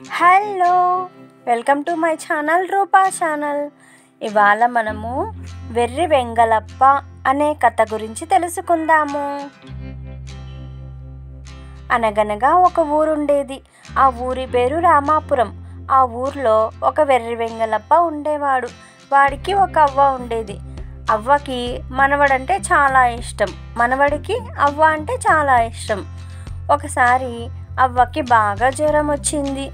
Hello, welcome to my channel Rupa channel. ఇవాళ మనము వెర్రి వెంగళప్ప అనే కథ గురించి తెలుసుకుందాము. అనగనగా ఒక ఊరుండేది. ఆ ఊరి పేరు రామాపురం. ఆ ఊర్లో ఒక వెర్రి వెంగళప్ప ఉండేవాడు. వాడికి ఒక అవ్వ ఉండేది. అవ్వకి మనవడంటే చాలా ఇష్టం. మనవడికి అవ్వ అంటే చాలా ఇష్టం. ఒకసారి అవ్వకి బాగా జ్వరం వచ్చింది.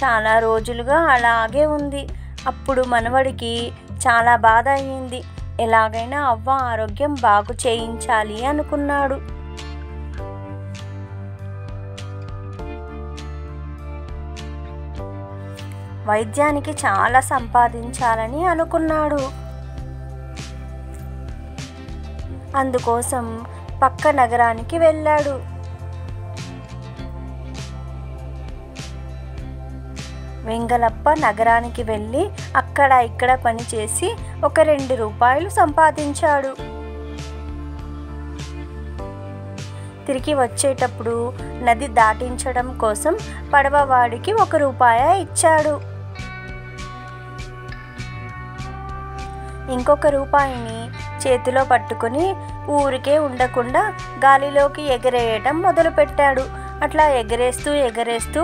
చాలా రోజులుగా అలాగే ఉంది. అప్పుడు మనవడికి చాలా బాధ అయ్యింది. ఎలాగైనా అవ్వ ఆరోగ్యం బాగు చేయించాలి అనుకున్నాడు. వైద్యానికి చాలా సంపాదించాలని అనుకున్నాడు. అందుకోసం పక్క నగరానికి వెళ్ళాడు. వెంగళప్ప నగరానికి వెళ్ళి అక్కడ ఇక్కడ పనిచేసి ఒక 2 రూపాయలు సంపాదించాడు. తిరిగి వచ్చేటప్పుడు నది దాటించడం కోసం పడవ వాడికి 1 రూపాయి ఇచ్చాడు. ఇంకొక రూపాయిని చేతిలో పట్టుకుని ఊరికే ఉండకుండా గాలిలోకి ఎగరేయటం మొదలుపెట్టాడు. అట్లా ఎగరేస్తూ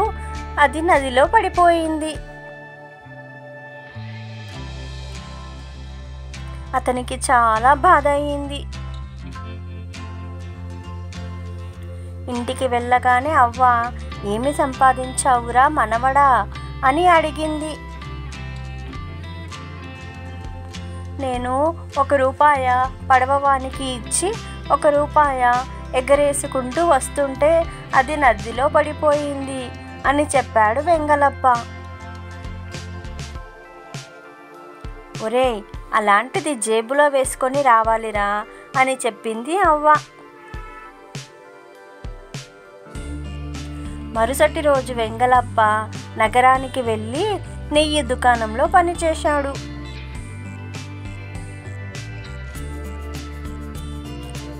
అది నదిలో పడిపోయింది. అతనికి చాలా బాధ అయింది. ఇంటికి వెళ్ళగానే అవ్వ, ఏమి సంపాదించావురా మనవడా అని అడిగింది. నేను 1 రూపాయ పడవవానికి ఇచ్చి 1 రూపాయ ఎగరేసుకుంటూ వస్తుంటే అది నదిలో పడిపోయింది అని చెప్పాడు వెంగళప్ప. ఒరేయ్, అలాంటిది జేబులో వేసుకొని రావాలిరా అని చెప్పింది అవ్వ. మరుసటి రోజు వెంగళప్ప నగరానికి వెళ్ళి నెయ్యి దుకాణంలో పనిచేశాడు.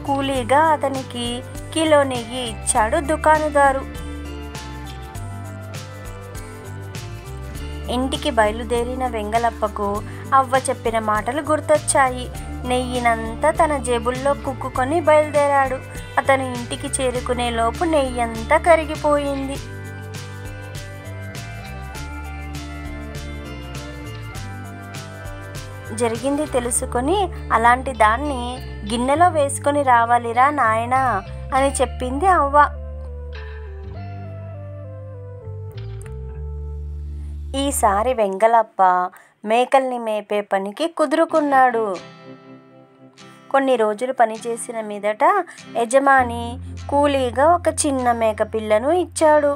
కూలీగా అతనికి కిలో నెయ్యి ఇచ్చాడు దుకాణదారు. ఇంటికి బయలుదేరిన వెంగళప్పకు అవ్వ చెప్పిన మాటలు గుర్తొచ్చాయి. నెయ్యినంతా తన జేబుల్లో కుక్కుకొని బయలుదేరాడు. అతను ఇంటికి చేరుకునే లోపు నెయ్యంతా కరిగిపోయింది. జరిగింది తెలుసుకొని, అలాంటి దాన్ని గిన్నెలో వేసుకొని రావాలిరా నాయనా అని చెప్పింది అవ్వ. ఈసారి వెంగళప్ప మేకల్ని మేపే పనికి కుదురుకున్నాడు. కొన్ని రోజులు పనిచేసిన మీదట యజమాని కూలీగా ఒక చిన్న మేక పిల్లను ఇచ్చాడు.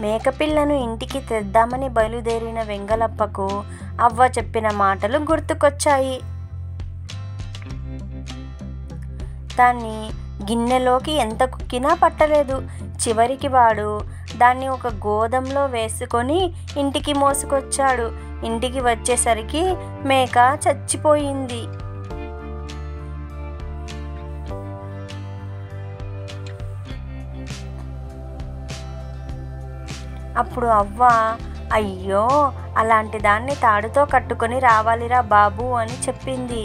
మేకపిల్లను ఇంటికి తెద్దామని బయలుదేరిన వెంగళప్పకు అవ్వ చెప్పిన మాటలు గుర్తుకొచ్చాయి. దాన్ని గిన్నెలోకి ఎంత కుక్కినా పట్టలేదు. చివరికి వాడు దాన్ని ఒక గోదంలో వేసుకొని ఇంటికి మోసుకొచ్చాడు. ఇంటికి వచ్చేసరికి మేక చచ్చిపోయింది. అప్పుడు అవ్వ, అయ్యో, అలాంటి దాన్ని తాడుతో కట్టుకొని రావాలిరా బాబు అని చెప్పింది.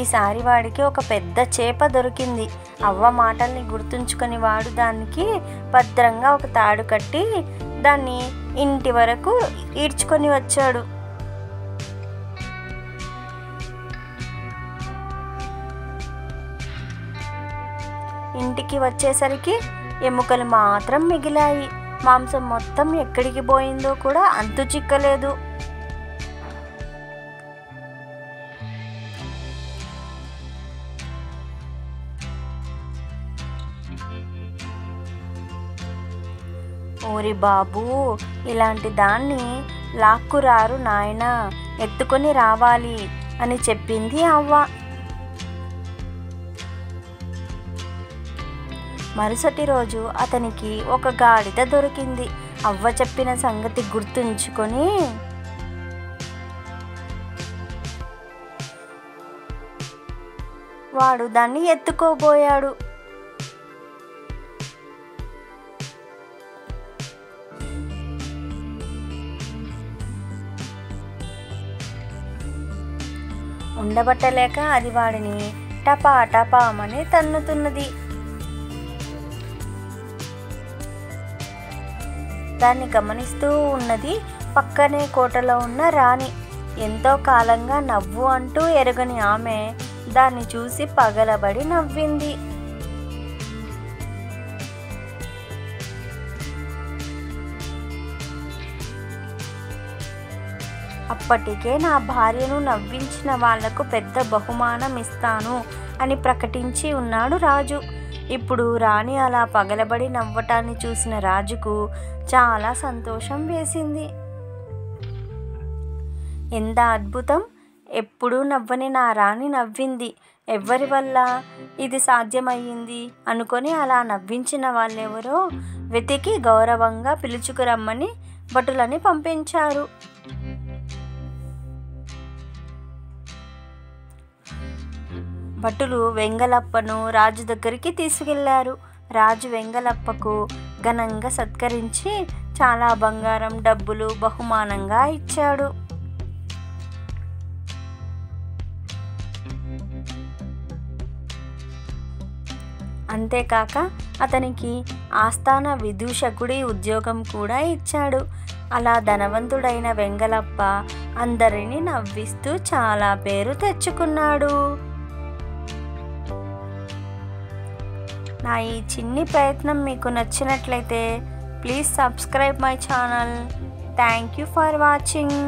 ఈసారి వాడికి ఒక పెద్ద చేప దొరికింది. అవ్వ మాటల్ని గుర్తుంచుకొని వాడు దానికి భద్రంగా ఒక తాడు కట్టి దాన్ని ఇంటి వరకు ఈడ్చుకొని వచ్చాడు. ఇంటికి వచ్చేసరికి ఎముకలు మాత్రం మిగిలాయి. మాంసం మొత్తం ఎక్కడికి పోయిందో కూడా అంతు చిక్కలేదు. ఓరి బాబు, ఇలాంటి దాన్ని లాక్కురారు నాయనా, ఎత్తుకొని రావాలి అని చెప్పింది అవ్వ. మరుసటి రోజు అతనికి ఒక గాడిద దొరికింది. అవ్వ చెప్పిన సంగతి గుర్తుంచుకొని వాడు దాన్ని ఎత్తుకోబోయాడు. ఉండబట్టలేక అది వాడిని టపా టపామని తన్నుతున్నది. దాన్ని గమనిస్తూ ఉన్నది పక్కనే కోటలో ఉన్న రాణి. ఎంతో కాలంగా నవ్వు అంటూ ఎరగని ఆమె దాన్ని చూసి పగలబడి నవ్వింది. అప్పటికే నా భార్యను నవ్వించిన వాళ్లకు పెద్ద బహుమానం ఇస్తాను అని ప్రకటించి ఉన్నాడు రాజు. ఇప్పుడు రాణి అలా పగలబడి నవ్వటాన్ని చూసిన రాజుకు చాలా సంతోషం వేసింది. ఎంత అద్భుతం! ఎప్పుడూ నవ్వని నా రాణి నవ్వింది. ఎవరి వల్ల ఇది సాధ్యమయ్యింది అనుకొని అలా నవ్వించిన వాళ్ళెవరో వెతికి గౌరవంగా పిలుచుకురమ్మని భటులని పంపించారు. భటులు వెంగలప్పను రాజు దగ్గరికి తీసుకెళ్లారు. రాజు వెంగలప్పకు ఘనంగా సత్కరించి చాలా బంగారం, డబ్బులు బహుమానంగా ఇచ్చాడు. అంతేకాక అతనికి ఆస్థాన విదూషకుడి ఉద్యోగం కూడా ఇచ్చాడు. అలా ధనవంతుడైన వెంగలప్ప అందరినీ నవ్విస్తూ చాలా పేరు తెచ్చుకున్నాడు. నా ఈ చిన్ని ప్రయత్నం మీకు నచ్చినట్లయితే please subscribe my channel. Thank you for watching.